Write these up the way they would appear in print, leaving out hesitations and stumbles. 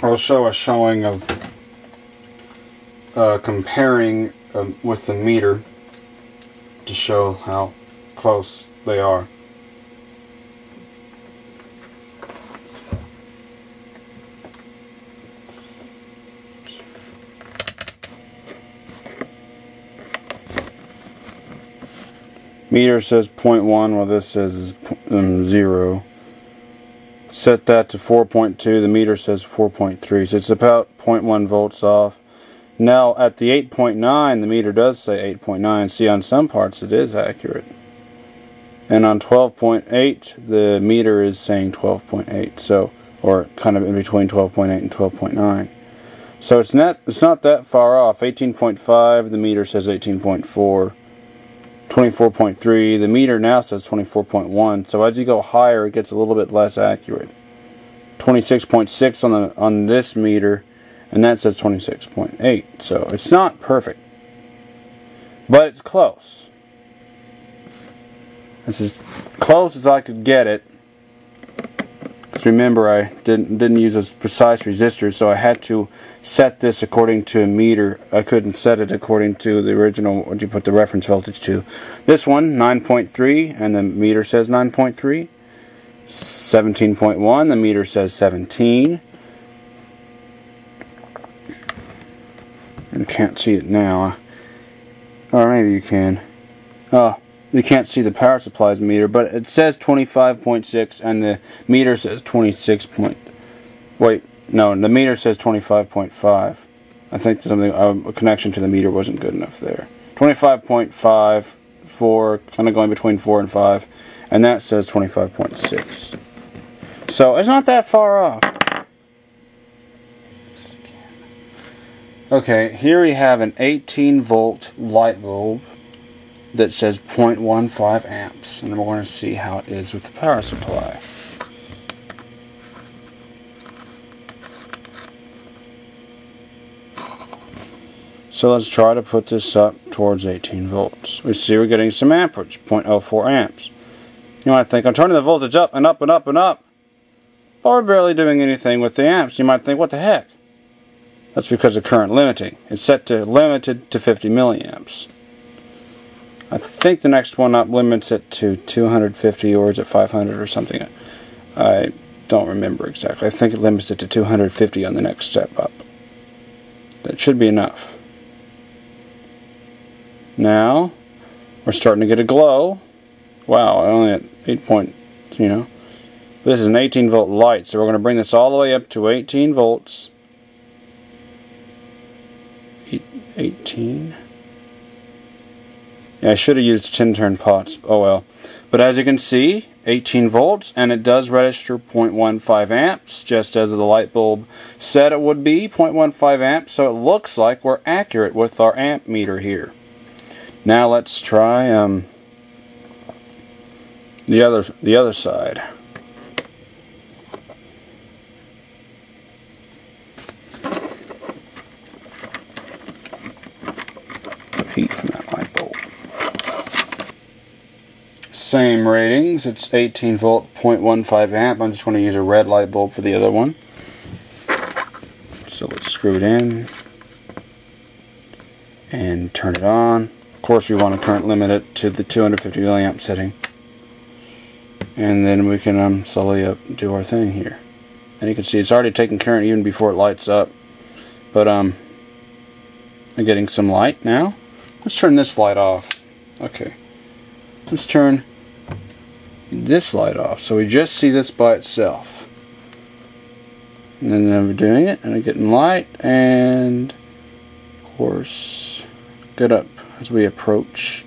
I'll show a showing of comparing with the meter to show how close they are. Meter says 0.1, while this says 0. Set that to 4.2, the meter says 4.3, so it's about 0.1 volts off. Now at the 8.9, the meter does say 8.9. See, on some parts it is accurate. And on 12.8, the meter is saying 12.8, so, or kind of in between 12.8 and 12.9. So it's not that far off. 18.5, the meter says 18.4. 24.3, the meter now says 24.1, so as you go higher it gets a little bit less accurate. 26.6 on this meter, and that says 26.8, so it's not perfect, but it's close. This is close as I could get it. Because remember, I didn't use a precise resistor, so I had to set this according to a meter. I couldn't set it according to the original, what you put the reference voltage to. This one, 9.3, and the meter says 9.3. 17.1, the meter says 17. You can't see it now. Or maybe you can. Oh. You can't see the power supply's meter, but it says 25.6 and the meter says 26. Wait, no, the meter says 25.5. I think something a connection to the meter wasn't good enough there. 25.5, 4, kind of going between 4 and 5, and that says 25.6. So it's not that far off. Okay, here we have an 18-volt light bulb that says 0.15 amps, and we're going to see how it is with the power supply. So let's try to put this up towards 18 volts. We see we're getting some amperage, 0.04 amps. You might think, I'm turning the voltage up and up and up and up, but we're barely doing anything with the amps. You might think, what the heck? That's because of current limiting. It's set to limited to 50 milliamps. I think the next one up limits it to 250, or is it 500 or something? I don't remember exactly. I think it limits it to 250 on the next step up. That should be enough. Now, we're starting to get a glow. Wow, only at 8 point, you know. This is an 18 volt light, so we're going to bring this all the way up to 18 volts. 18. Yeah, I should have used 10-turn pots. Oh well. But as you can see, 18 volts, and it does register 0.15 amps, just as the light bulb said it would be, 0.15 amps. So it looks like we're accurate with our amp meter here. Now let's try the other side. Heat from that light bulb. Same ratings. It's 18 volt, 0.15 amp. I'm just going to use a red light bulb for the other one. So let's screw it in and turn it on. Of course, we want to current limit it to the 250 milliamp setting, and then we can slowly do our thing here. And you can see it's already taking current even before it lights up. But I'm getting some light now. Let's turn this light off. Okay. Let's turn this light off, so we just see this by itself. And then we're doing it, and we're getting light, and of course, get up as we approach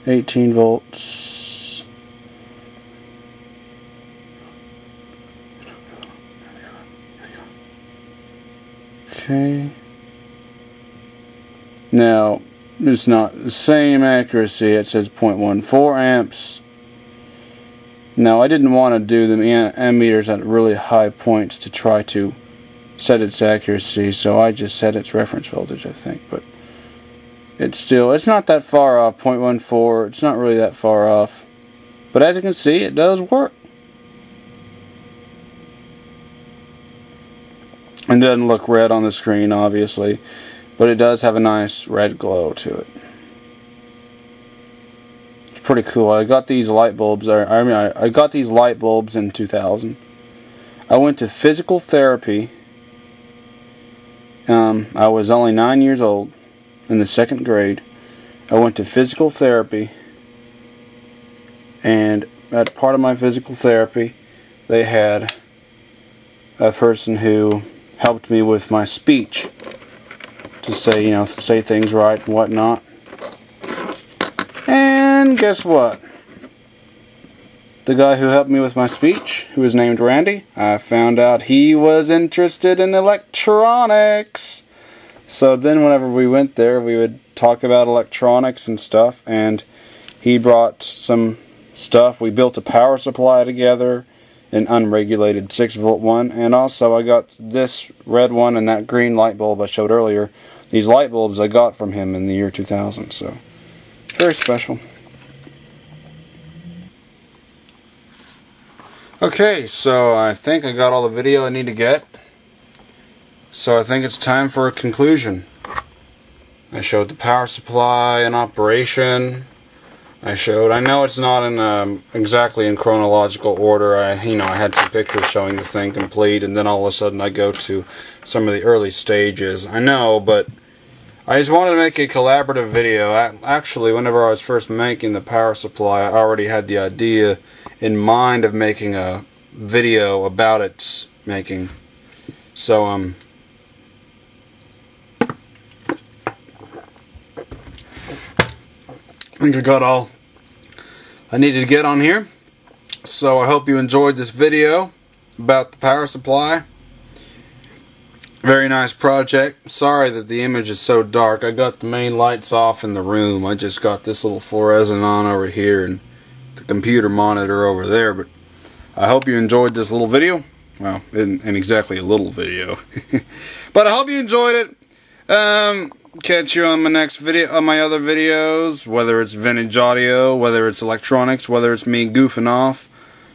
18 volts. Okay. Now, it's not the same accuracy. It says 0.14 amps. Now, I didn't want to do the ammeters at really high points to try to set its accuracy, so I just set its reference voltage, I think. But it's not that far off, 0.14. It's not really that far off. But as you can see, it does work. It doesn't look red on the screen, obviously, but it does have a nice red glow to it. It's pretty cool. I got these light bulbs. I got these light bulbs in 2000. I went to physical therapy. I was only 9 years old, in the 2nd grade. I went to physical therapy, and as part of my physical therapy, they had a person who helped me with my speech to say, say things right and whatnot. And guess what? The guy who helped me with my speech, who was named Randy, I found out he was interested in electronics. So then whenever we went there, we would talk about electronics and stuff, and he brought some stuff. We built a power supply together, an unregulated 6-volt one, and also I got this red one and that green light bulb I showed earlier. These light bulbs I got from him in the year 2000, so very special. Okay, so I think I got all the video I need to get. So I think it's time for a conclusion. I showed the power supply in operation. I know it's not in exactly in chronological order. I had some pictures showing the thing complete, and then all of a sudden I go to some of the early stages. I know, but I just wanted to make a collaborative video. Actually, whenever I was first making the power supply, I already had the idea in mind of making a video about its making. So, I think I got all I needed to get on here. So I hope you enjoyed this video about the power supply. Very nice project. Sorry that the image is so dark. I got the main lights off in the room. I just got this little fluorescent on over here and the computer monitor over there. But I hope you enjoyed this little video. Well, isn't exactly a little video. But I hope you enjoyed it. Catch you on my next video, on my other videos, whether it's vintage audio, whether it's electronics, whether it's me goofing off,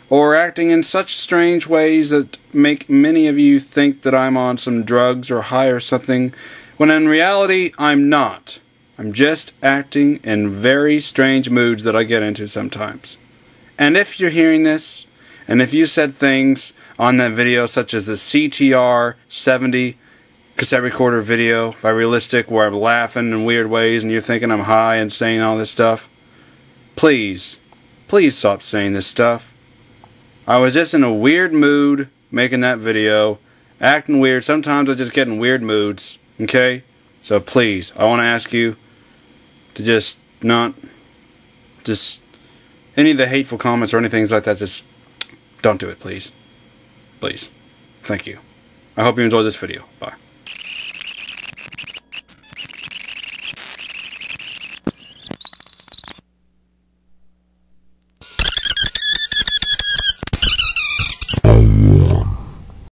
or acting in such strange ways that make many of you think that I'm on some drugs or high or something, when in reality I'm not. I'm just acting in very strange moods that I get into sometimes. And if you're hearing this, and if you said things on that video such as the CTR 70 cassette recorder video by Realistic where I'm laughing in weird ways and you're thinking I'm high and saying all this stuff, please stop saying this stuff. I was just in a weird mood making that video, acting weird. Sometimes I just get in weird moods, okay? So please, I want to ask you to just not, any of the hateful comments or anything like that, just don't do it, please. Please. Thank you. I hope you enjoyed this video. Bye.